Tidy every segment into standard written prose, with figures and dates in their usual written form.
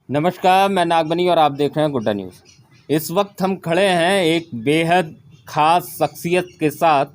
नमस्कार, मैं नागबनी और आप देख रहे हैं गुड्डा न्यूज़। इस वक्त हम खड़े हैं एक बेहद ख़ास शख्सियत के साथ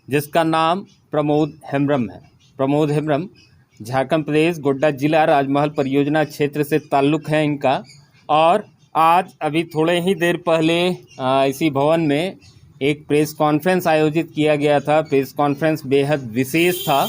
जिसका नाम प्रमोद हेम्ब्रम है। प्रमोद हेम्ब्रम झारखंड प्रदेश गोड्डा जिला राजमहल परियोजना क्षेत्र से ताल्लुक़ है इनका। और आज अभी थोड़े ही देर पहले इसी भवन में एक प्रेस कॉन्फ्रेंस आयोजित किया गया था। प्रेस कॉन्फ्रेंस बेहद विशेष था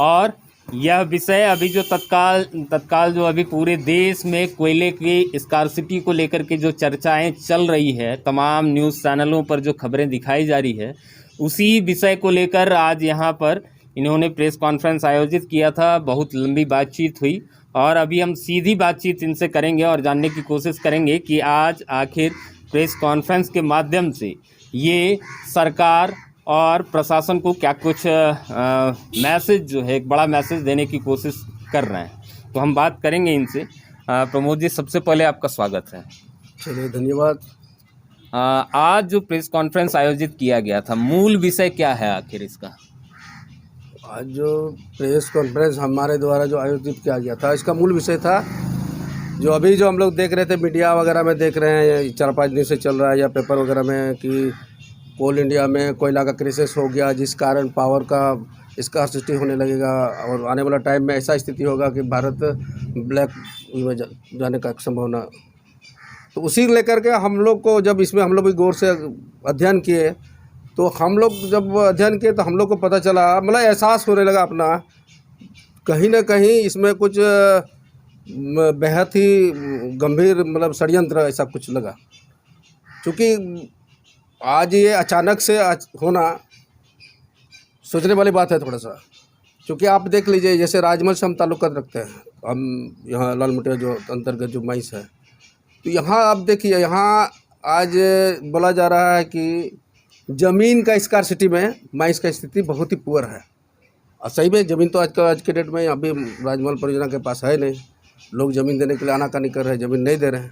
और यह विषय अभी जो तत्काल जो अभी पूरे देश में कोयले की स्कार्सिटी को लेकर के जो चर्चाएं चल रही है, तमाम न्यूज़ चैनलों पर जो खबरें दिखाई जा रही है, उसी विषय को लेकर आज यहाँ पर इन्होंने प्रेस कॉन्फ्रेंस आयोजित किया था। बहुत लंबी बातचीत हुई और अभी हम सीधी बातचीत इनसे करेंगे और जानने की कोशिश करेंगे कि आज आखिर प्रेस कॉन्फ्रेंस के माध्यम से ये सरकार और प्रशासन को क्या कुछ मैसेज जो है, एक बड़ा मैसेज देने की कोशिश कर रहे हैं। तो हम बात करेंगे इनसे। प्रमोद जी, सबसे पहले आपका स्वागत है। चलिए, धन्यवाद। आज जो प्रेस कॉन्फ्रेंस आयोजित किया गया था, मूल विषय क्या है आखिर इसका? आज जो प्रेस कॉन्फ्रेंस हमारे द्वारा जो आयोजित किया गया था, इसका मूल विषय था जो अभी जो हम लोग देख रहे थे, मीडिया वगैरह में देख रहे हैं, 4-5 दिन से चल रहा है, या पेपर वगैरह में, कि कोल इंडिया में कोयला का क्राइसिस हो गया, जिस कारण पावर का स्कार्सिटी होने लगेगा और आने वाला टाइम में ऐसा स्थिति होगा कि भारत ब्लैक में जाने का संभावना। तो उसी लेकर के हम लोग को, जब इसमें हम लोग भी गौर से अध्ययन किए, तो हम लोग जब अध्ययन किए तो हम लोग को पता चला, मतलब एहसास होने लगा अपना, कहीं ना कहीं इसमें कुछ बेहद ही गंभीर, मतलब षड्यंत्र ऐसा कुछ लगा। क्योंकि आज ये अचानक से होना सोचने वाली बात है थोड़ा सा। क्योंकि आप देख लीजिए, जैसे राजमहल से हम ताल्लुक़ रखते हैं, हम यहाँ लाल मटिया जो अंतर्गत जो माइंस है, तो यहाँ आप देखिए, यहाँ आज बोला जा रहा है कि ज़मीन का स्कार्सिटी में माइंस का स्थिति बहुत ही पुअर है। और सही में ज़मीन तो आज के डेट में अभी राजमहल परियोजना के पास है नहीं। लोग ज़मीन देने के लिए आनाकानी कर रहे हैं, ज़मीन नहीं दे रहे हैं।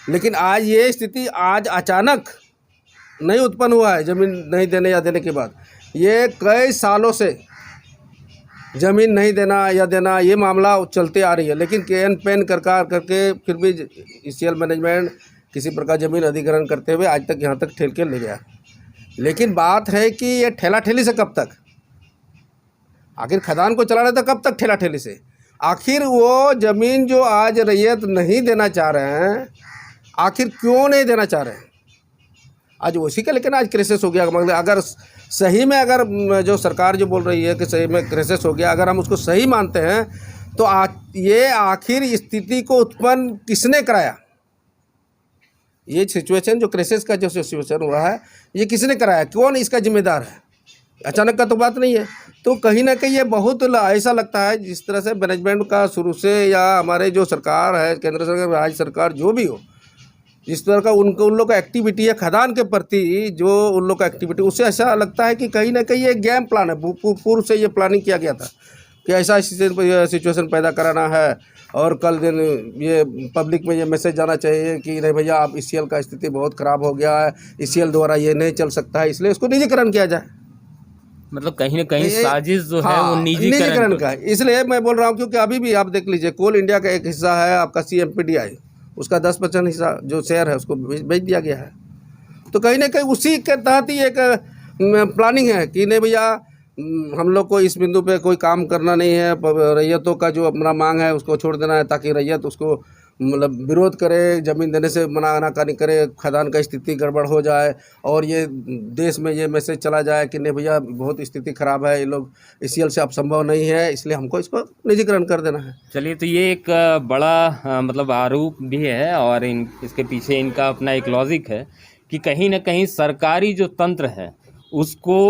लेकिन आज ये स्थिति आज अचानक नहीं उत्पन्न हुआ है। ज़मीन नहीं देने या देने के बाद ये कई सालों से ज़मीन नहीं देना या देना, ये मामला चलते आ रही है। लेकिन कैन पेन करके फिर भी ईसीएल मैनेजमेंट किसी प्रकार ज़मीन अधिग्रहण करते हुए आज तक यहाँ तक ठेल के ले गया। लेकिन बात है कि ये ठेला ठेली से कब तक, आखिर खदान को चला रहे तो कब तक ठेला ठेली से? आखिर वो ज़मीन जो आज रैयत नहीं देना चाह रहे हैं, आखिर क्यों नहीं देना चाह रहे हैं? आज उसी का लेकिन आज क्राइसिस हो गया। मतलब अगर सही में, अगर जो सरकार जो बोल रही है कि सही में क्राइसिस हो गया, अगर हम उसको सही मानते हैं, तो ये आखिर स्थिति को उत्पन्न किसने कराया? ये सिचुएशन, जो क्राइसिस का जो सिचुएशन हुआ है, ये किसने कराया? कौन इसका जिम्मेदार है? अचानक का तो बात नहीं है। तो कहीं ना कहीं ये बहुत ऐसा लगता है, जिस तरह से मैनेजमेंट का शुरू से, या हमारे जो सरकार है, केंद्र सरकार, राज्य सरकार, जो भी हो, जिस तरह का उन लोग का एक्टिविटी है खदान के प्रति, जो उन लोग का एक्टिविटी, उससे ऐसा लगता है कि कहीं ना कहीं ये गेम प्लान है। पूर्व से ये प्लानिंग किया गया था कि ऐसा सिचुएशन पैदा कराना है, और कल दिन ये पब्लिक में ये मैसेज जाना चाहिए कि नहीं भैया, आप ईसीएल का स्थिति बहुत ख़राब हो गया है, ईसीएल द्वारा ये नहीं चल सकता है, इसलिए इसको निजीकरण किया जाए। मतलब कहीं ना कहीं साजिश जो है वो निजीकरण का है। इसलिए मैं बोल रहा हूँ, क्योंकि अभी भी आप देख लीजिए, कोल इंडिया का एक हिस्सा है आपका CMPDI, उसका 10% हिस्सा जो शेयर है उसको बेच दिया गया है। तो कहीं ना कहीं उसी के तहत ही एक प्लानिंग है कि नहीं भैया, हम लोग को इस बिंदु पे कोई काम करना नहीं है, रैयतों का जो अपना मांग है उसको छोड़ देना है, ताकि रैयत उसको मतलब विरोध करे, ज़मीन देने से आनाकानी करे, खदान का स्थिति गड़बड़ हो जाए, और ये देश में ये मैसेज चला जाए कि नहीं भैया, बहुत स्थिति ख़राब है, ये लोग ईसीएल से अब संभव नहीं है, इसलिए हमको इसको निजीकरण कर देना है। चलिए, तो ये एक बड़ा मतलब आरोप भी है और इसके पीछे इनका अपना एक लॉजिक है कि कहीं ना कहीं सरकारी जो तंत्र है उसको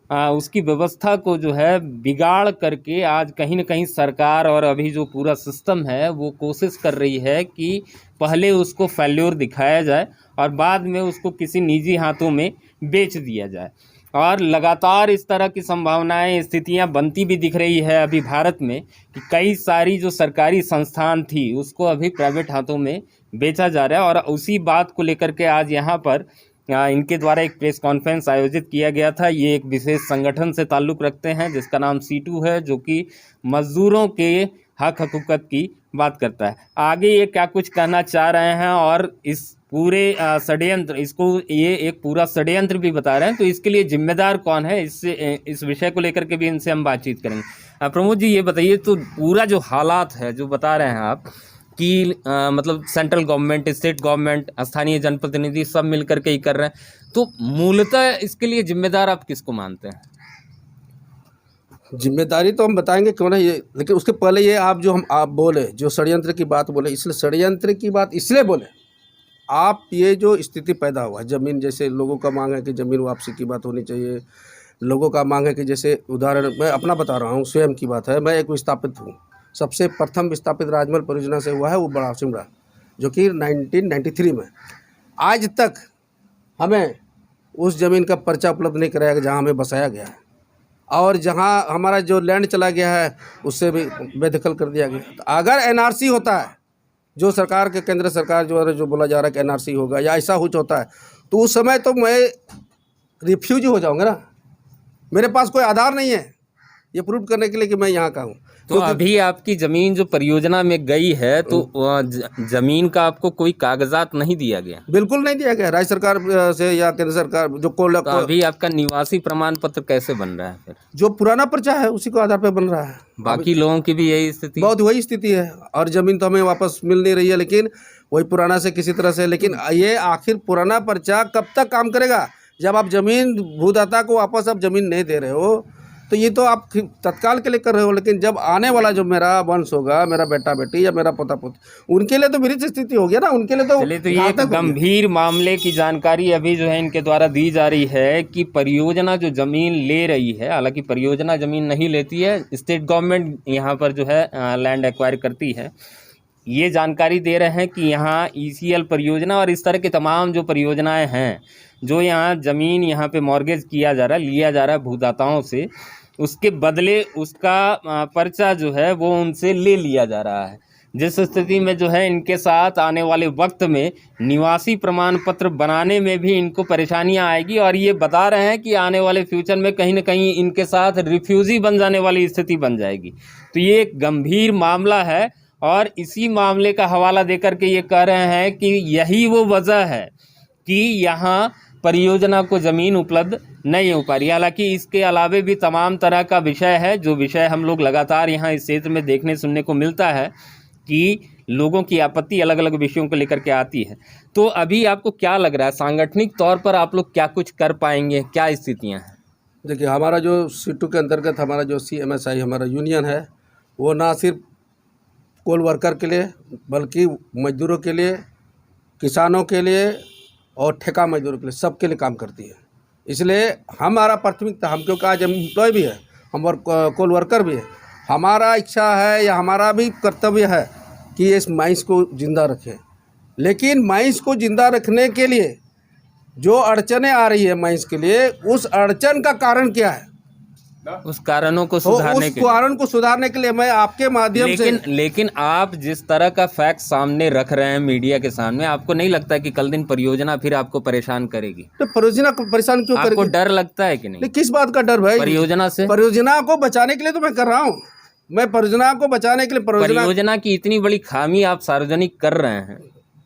उसकी व्यवस्था को जो है बिगाड़ करके आज कहीं ना कहीं सरकार और अभी जो पूरा सिस्टम है वो कोशिश कर रही है कि पहले उसको फेल्योर दिखाया जाए और बाद में उसको किसी निजी हाथों में बेच दिया जाए। और लगातार इस तरह की संभावनाएं, स्थितियां बनती भी दिख रही है अभी भारत में कि कई सारी जो सरकारी संस्थान थी उसको अभी प्राइवेट हाथों में बेचा जा रहा है। और उसी बात को लेकर के आज यहाँ पर इनके द्वारा एक प्रेस कॉन्फ्रेंस आयोजित किया गया था। ये एक विशेष संगठन से ताल्लुक़ रखते हैं जिसका नाम C2 है, जो कि मज़दूरों के हक हकूक़त की बात करता है। आगे ये क्या कुछ कहना चाह रहे हैं और इस पूरे षड्यंत्र, इसको ये एक पूरा षड्यंत्र भी बता रहे हैं, तो इसके लिए जिम्मेदार कौन है, इससे इस विषय को लेकर के भी इनसे हम बातचीत करेंगे। प्रमोद जी, ये बताइए, तो पूरा जो हालात है जो बता रहे हैं आप कि मतलब सेंट्रल गवर्नमेंट, स्टेट गवर्नमेंट, स्थानीय जनप्रतिनिधि सब मिल करके ही कर रहे हैं, तो मूलतः इसके लिए जिम्मेदार आप किसको मानते हैं? जिम्मेदारी तो हम बताएंगे क्यों ना, ये लेकिन उसके पहले ये आप बोले जो षड्यंत्र की बात बोले, इसलिए षड्यंत्र की बात इसलिए बोले, आप ये जो स्थिति पैदा हुआ है, ज़मीन जैसे लोगों का मांग है कि ज़मीन वापसी की बात होनी चाहिए, लोगों का मांग है कि जैसे उदाहरण मैं अपना बता रहा हूँ, स्वयं की बात है, मैं एक विस्थापित हूँ। सबसे प्रथम विस्थापित राजमहल परियोजना से हुआ है वो बड़ा सिमरा, जो कि 1993 में। आज तक हमें उस ज़मीन का पर्चा उपलब्ध नहीं कराया जहाँ हमें बसाया गया है, और जहाँ हमारा जो लैंड चला गया है उससे भी बेदखल कर दिया गया। तो अगर एनआरसी होता है, जो सरकार के केंद्र सरकार जो बोला जा रहा है कि एनआरसी होगा या ऐसा कुछ होता है, तो उस समय तो मैं रिफ्यूजी हो जाऊंगा ना। मेरे पास कोई आधार नहीं है ये प्रूव करने के लिए कि मैं यहाँ का हूँ। तो अभी आपकी ज़मीन जो परियोजना में गई है, तो ज़मीन का आपको कोई कागजात नहीं दिया गया? बिल्कुल नहीं दिया गया, राज्य सरकार से या केंद्र सरकार जो तो अभी आपका निवासी प्रमाण पत्र कैसे बन रहा है फिर? जो पुराना पर्चा है उसी को आधार पर बन रहा है। बाकी लोगों की भी यही स्थिति? बहुत वही स्थिति है, और ज़मीन तो हमें वापस मिल नहीं रही है, लेकिन वही पुराना से किसी तरह से। लेकिन ये आखिर पुराना पर्चा कब तक काम करेगा? जब आप ज़मीन भूदाता को वापस आप ज़मीन नहीं दे रहे हो, तो ये तो आप तत्काल के लिए कर रहे हो, लेकिन जब आने वाला जो मेरा वंश होगा, मेरा बेटा बेटी या मेरा पोता पोती, उनके लिए तो विपरीत स्थिति हो गया ना, उनके लिए तो। चलिए, तो ये एक गंभीर मामले की जानकारी अभी जो है इनके द्वारा दी जा रही है कि परियोजना जो ज़मीन ले रही है, हालांकि परियोजना ज़मीन नहीं लेती है, स्टेट गवर्नमेंट यहाँ पर जो है लैंड एक्वायर करती है। ये जानकारी दे रहे हैं कि यहाँ ईसीएल परियोजना और इस तरह की तमाम जो परियोजनाएं हैं, जो यहाँ ज़मीन यहाँ पे मॉर्गेज किया जा रहा है, लिया जा रहा है भूदाताओं से, उसके बदले उसका पर्चा जो है वो उनसे ले लिया जा रहा है, जिस स्थिति में जो है इनके साथ आने वाले वक्त में निवासी प्रमाण पत्र बनाने में भी इनको परेशानियां आएगी। और ये बता रहे हैं कि आने वाले फ्यूचर में कहीं ना कहीं इनके साथ रिफ्यूजी बन जाने वाली स्थिति बन जाएगी। तो ये एक गंभीर मामला है, और इसी मामले का हवाला देकर के ये कह रहे हैं कि यही वो वजह है कि यहाँ परियोजना को ज़मीन उपलब्ध नहीं हो पा रही। हालांकि इसके अलावे भी तमाम तरह का विषय है, जो विषय हम लोग लगातार यहाँ इस क्षेत्र में देखने सुनने को मिलता है कि लोगों की आपत्ति अलग अलग विषयों को लेकर के आती है। तो अभी आपको क्या लग रहा है, सांगठनिक तौर पर आप लोग क्या कुछ कर पाएंगे, क्या स्थितियाँ हैं? देखिए, हमारा जो C2 के अंतर्गत हमारा जो CMSI हमारा यूनियन है, वो ना सिर्फ कोल वर्कर के लिए बल्कि मजदूरों के लिए, किसानों के लिए और ठेका मजदूरों के लिए, सबके लिए काम करती है। इसलिए हमारा प्राथमिकता, हम क्योंकि आज हम एम्प्लॉय भी है, हम कोल वर्कर भी है, हमारा इच्छा है या हमारा भी कर्तव्य है कि इस माइंस को ज़िंदा रखें। लेकिन माइंस को ज़िंदा रखने के लिए जो अड़चनें आ रही है माइंस के लिए, उस अड़चन का कारण क्या है, उस कारणों को सुधारने के कारण को सुधारने के लिए मैं आपके माध्यम से। लेकिन आप जिस तरह का फैक्ट सामने रख रहे हैं मीडिया के सामने, आपको नहीं लगता कि कल दिन परियोजना फिर आपको परेशान करेगी? तो परियोजना को परेशान क्यों करेगी? आपको डर लगता है कि नहीं? किस बात का डर भाई? परियोजना से? परियोजना को बचाने के लिए तो मैं कर रहा हूँ, मैं परियोजना को बचाने के लिए। परियोजना की इतनी बड़ी खामी आप सार्वजनिक कर रहे हैं।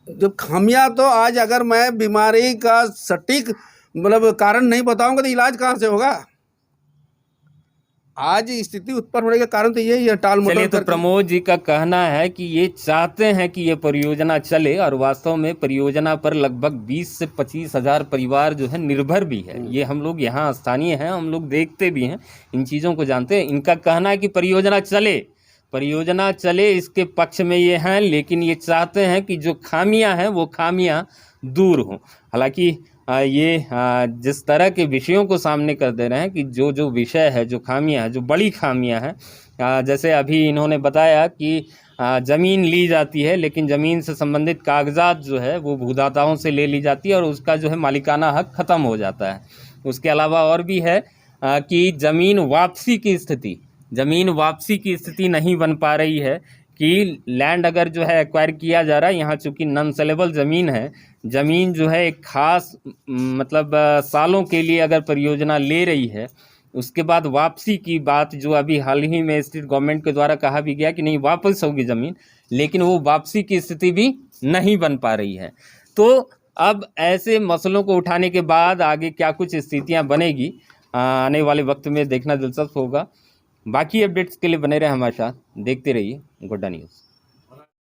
जब खामियां, तो आज अगर मैं बीमारी का सटीक मतलब कारण नहीं बताऊंगा तो इलाज कहाँ से होगा? आज स्थिति उत्पन्न होने का कारण तो यही है, टाल मटोल। चलिए, तो प्रमोद जी का कहना है कि ये चाहते हैं कि ये परियोजना चले, और वास्तव में परियोजना पर लगभग 20 से 25 हज़ार परिवार जो है निर्भर भी है। ये हम लोग यहाँ स्थानीय हैं, हम लोग देखते भी हैं, इन चीज़ों को जानते हैं। इनका कहना है कि परियोजना चले, इसके पक्ष में ये हैं, लेकिन ये चाहते हैं कि जो खामियां हैं वो खामियां दूर हों। हालांकि ये जिस तरह के विषयों को सामने कर दे रहे हैं कि जो विषय है, जो खामियां हैं, जो बड़ी खामियां हैं, जैसे अभी इन्होंने बताया कि ज़मीन ली जाती है, लेकिन ज़मीन से संबंधित कागजात जो है वो भूदाताओं से ले ली जाती है और उसका जो है मालिकाना हक ख़त्म हो जाता है। उसके अलावा और भी है कि ज़मीन वापसी की स्थिति नहीं बन पा रही है कि लैंड अगर जो है एक्वायर किया जा रहा है, यहाँ चूँकि नॉन सेलेबल ज़मीन है, ज़मीन जो है एक ख़ास मतलब सालों के लिए अगर परियोजना ले रही है, उसके बाद वापसी की बात जो अभी हाल ही में स्टेट गवर्नमेंट के द्वारा कहा भी गया कि नहीं वापस होगी ज़मीन, लेकिन वो वापसी की स्थिति भी नहीं बन पा रही है। तो अब ऐसे मसलों को उठाने के बाद आगे क्या कुछ स्थितियां बनेगी, आने वाले वक्त में देखना दिलचस्प होगा। बाकी अपडेट्स के लिए बने रहे हमारे साथ, देखते रहिए गोड्डा न्यूज़।